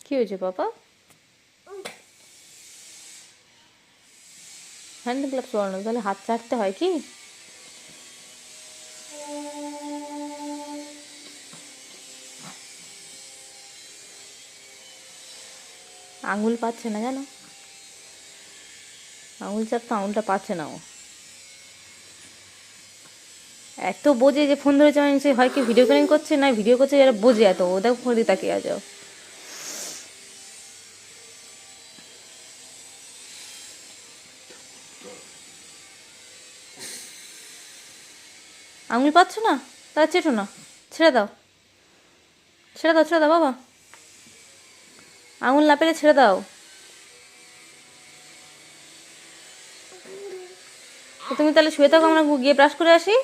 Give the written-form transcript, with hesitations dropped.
কি হয়েছে পাপা? Hand gloves পরানো, তাহলে হাত চাটতে হয় কি? আঙুল পাচ্ছে না জানো, আঙুল চাপ তো আঙুলটা পাচ্ছে না ও। এত বোঝে যে ফোন ধরেছে মানে সে হয় কি ভিডিও কলিং করছে, না ভিডিও করছে, যারা বোঝে এত, ও দেখো ফোন দিয়ে তাকিয়ে যাও। আঙুল পাচ্ছ না, তাহলে চেটো না, ছেড়ে দাও, ছেড়ে দাও, ছেড়ে দাও বাবা, আঙুল না পেলে ছেড়ে দাও। তুমি তাহলে শুয়ে থাকো, আমরা গিয়ে ব্রাশ করে আসি।